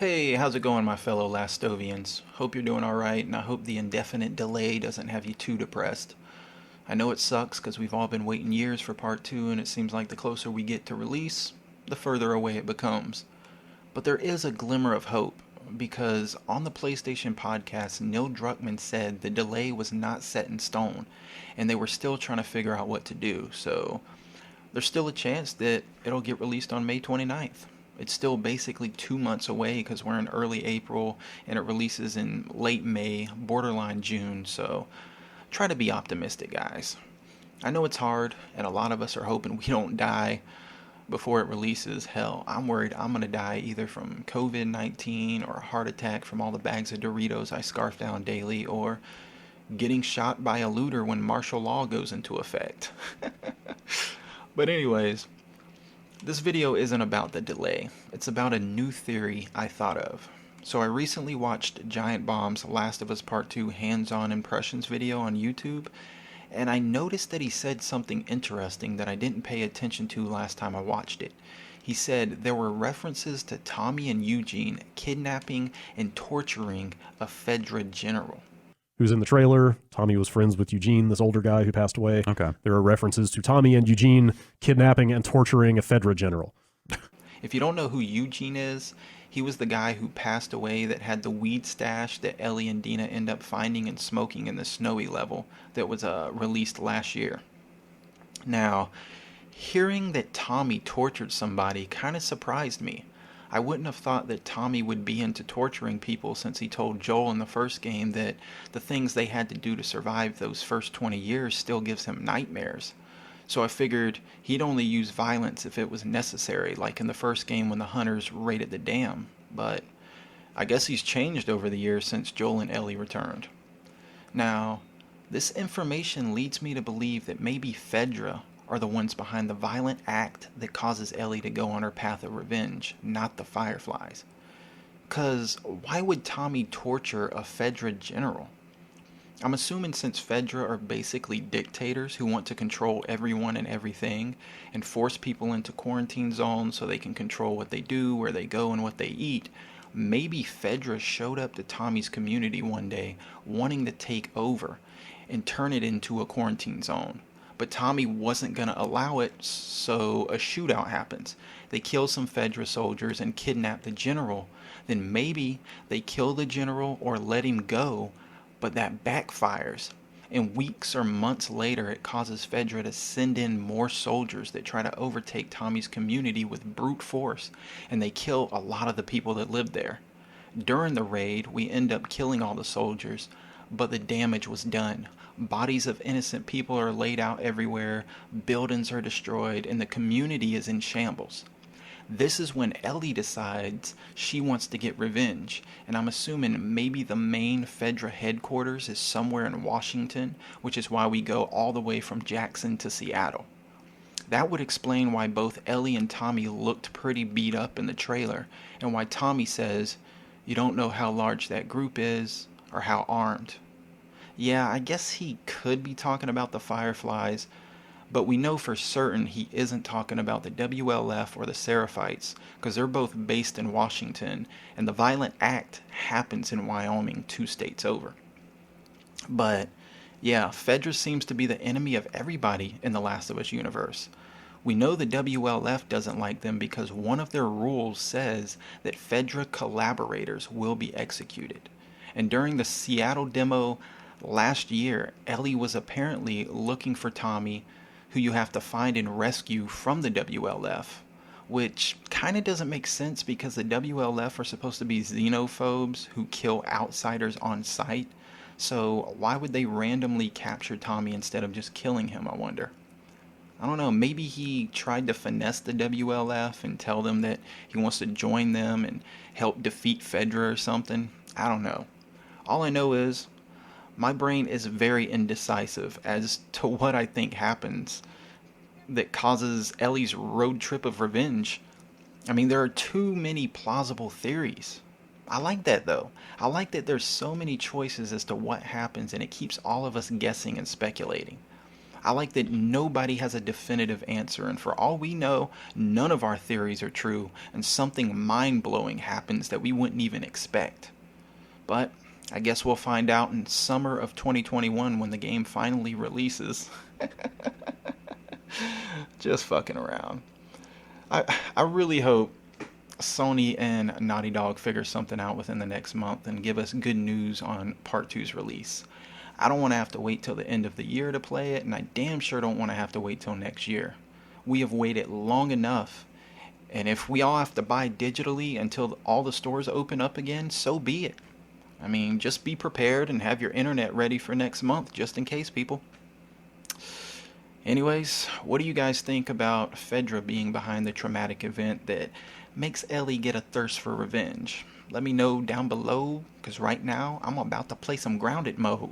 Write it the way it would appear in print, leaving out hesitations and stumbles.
Hey, how's it going, my fellow Lastovians? Hope you're doing alright, and I hope the indefinite delay doesn't have you too depressed. I know it sucks because we've all been waiting years for part 2, and it seems like the closer we get to release, the further away it becomes. But there is a glimmer of hope, because on the PlayStation podcast, Neil Druckmann said the delay was not set in stone, and they were still trying to figure out what to do, so there's still a chance that it'll get released on May 29th. It's still basically 2 months away because we're in early April and it releases in late May, borderline June, so try to be optimistic, guys. I know it's hard, and a lot of us are hoping we don't die before it releases. Hell, I'm worried I'm gonna die either from COVID 19 or a heart attack from all the bags of Doritos I scarf down daily, or getting shot by a looter when martial law goes into effect. But, anyways, this video isn't about the delay, it's about a new theory I thought of. So I recently watched Giant Bomb's Last of Us Part 2 hands-on impressions video on YouTube, and I noticed that he said something interesting that I didn't pay attention to last time I watched it. He said there were references to Tommy and Eugene kidnapping and torturing a Fedra general. Who's in the trailer. Tommy was friends with Eugene, this older guy who passed away. Okay. There are references to Tommy and Eugene kidnapping and torturing a Fedra general. If you don't know who Eugene is, he was the guy who passed away that had the weed stash that Ellie and Dina end up finding and smoking in the snowy level that was released last year. Now, hearing that Tommy tortured somebody kind of surprised me. I wouldn't have thought that Tommy would be into torturing people since he told Joel in the first game that the things they had to do to survive those first 20 years still gives him nightmares. So I figured he'd only use violence if it was necessary, like in the first game when the hunters raided the dam. But I guess he's changed over the years since Joel and Ellie returned. Now, this information leads me to believe that maybe Fedra are the ones behind the violent act that causes Ellie to go on her path of revenge, not the Fireflies. 'Cause why would Tommy torture a Fedra general? I'm assuming since Fedra are basically dictators who want to control everyone and everything and force people into quarantine zones so they can control what they do, where they go, and what they eat, maybe Fedra showed up to Tommy's community one day wanting to take over and turn it into a quarantine zone. But Tommy wasn't going to allow it, so a shootout happens. They kill some Fedra soldiers and kidnap the general. Then maybe they kill the general or let him go, but that backfires. And weeks or months later, it causes Fedra to send in more soldiers that try to overtake Tommy's community with brute force, and they kill a lot of the people that lived there. During the raid, we end up killing all the soldiers, but the damage was done. Bodies of innocent people are laid out everywhere, buildings are destroyed, and the community is in shambles. This is when Ellie decides she wants to get revenge, and I'm assuming maybe the main Fedra headquarters is somewhere in Washington, which is why we go all the way from Jackson to Seattle. That would explain why both Ellie and Tommy looked pretty beat up in the trailer, and why Tommy says, "You don't know how large that group is, or how armed." Yeah, I guess he could be talking about the Fireflies, but we know for certain he isn't talking about the WLF or the Seraphites, because they're both based in Washington, and the violent act happens in Wyoming, 2 states over. But yeah, Fedra seems to be the enemy of everybody in the Last of Us universe. We know the WLF doesn't like them because one of their rules says that Fedra collaborators will be executed. And during the Seattle demo last year, Ellie was apparently looking for Tommy, who you have to find and rescue from the WLF, which kind of doesn't make sense because the WLF are supposed to be xenophobes who kill outsiders on sight. So why would they randomly capture Tommy instead of just killing him, I wonder? I don't know, maybe he tried to finesse the WLF and tell them that he wants to join them and help defeat Fedra or something. I don't know. All I know is my brain is very indecisive as to what I think happens that causes Ellie's road trip of revenge. I mean, there are too many plausible theories. I like that though. I like that there's so many choices as to what happens and it keeps all of us guessing and speculating. I like that nobody has a definitive answer, and for all we know, none of our theories are true, and something mind-blowing happens that we wouldn't even expect. But I guess we'll find out in summer of 2021 when the game finally releases. Just fucking around. I really hope Sony and Naughty Dog figure something out within the next month and give us good news on Part Two's release. I don't want to have to wait till the end of the year to play it, and I damn sure don't want to have to wait till next year. We have waited long enough, and if we all have to buy digitally until all the stores open up again, so be it. I mean, just be prepared and have your internet ready for next month, just in case, people. Anyways, what do you guys think about Fedra being behind the traumatic event that makes Ellie get a thirst for revenge? Let me know down below, because right now I'm about to play some grounded mode.